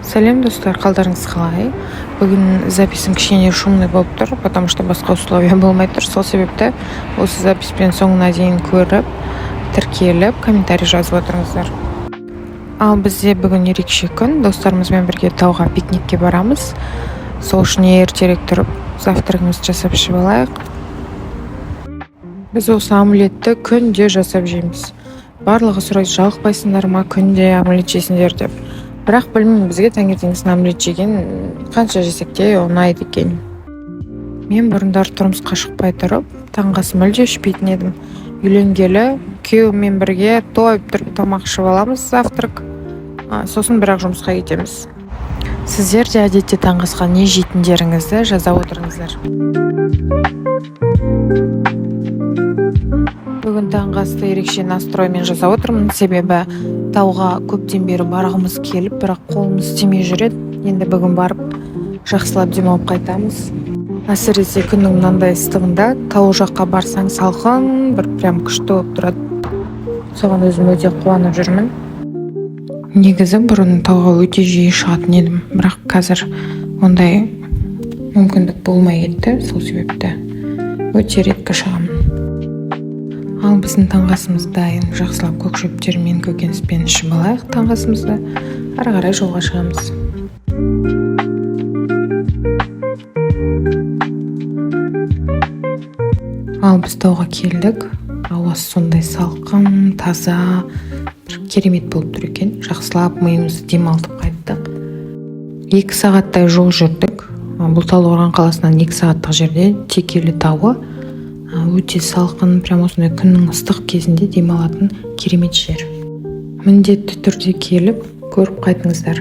Сәлем достар, қалдарыңыз қалай? Бүгін записім кішкене шумный болып тұр, потому что басқа условия болмай тұр. Сол себепті осы записпен соңына дейін көріп, тіркеліп, комментарий жазып отырыңыздар. Ал бізде бүгін ерекше күн, достарымызбен бірге тауға пикникке барамыз. Сол үшін ертерек тұрып, завтрагымызды жасап ішіп алайық. Біз осы омлетті күнде жасап жейміз. Барлығы сұрайды, жалықпайсыңдар ма, күнде омлет жесіңдер деп. Бірақ білмеймін, бізге таңертеңгісін омлет жеген қанша жесек те ұнайды екен. Мен бұрындар тұрмысқа шықпай тұрып, таңғы ас мүлде ішпейтін едім. Үйленгелі күйеуіммен бірге тойып тұрып тамақ ішіп аламыз, завтрак. Сосын бірақ жұмысқа кетеміз. Сіздер де әдетте таңғы асқа не жейтіндеріңізді жаза отырыңыздар. Бүгін таңғы асты ерекше настроймен жасап отырмын, себебі тауға көптен бері барғымыз келіп, бірақ қолымыз тимей жүреді. Енді бүгін барып жақсылап демалып қайтамыз. Әсіресе күннің мынандай ыстығында тау жаққа барсаң салқын, бір прям күшті болып тұрады. Соған өзім өте қуанып жүрмін. Негізі бұрын тауға өте жиі шығатын едім, бірақ қазір ондай мүмкіндік болмай кетті, сол себепті өте реткі шығамын. Ал біздің таңғы асымыз дайын, жақсылап көк шөптермен көкөніспен ішіп алайық таңғы асымызды, ары қарай жолға шығамыз. Ал біз тауға келдік, ауасы сондай салқын, таза, бір керемет болып тұр екен. Жақсылап миымызды демалтып қайттық. 2 сағаттай жол жүрдік. Бұл Талдықорған қаласынан 2 сағаттық жерде Текелі тауы. Өте салқын, прям осындай күннің ыстық кезінде демалатын керемет жер. Міндетті түрде келіп, көріп қайтыңыздар.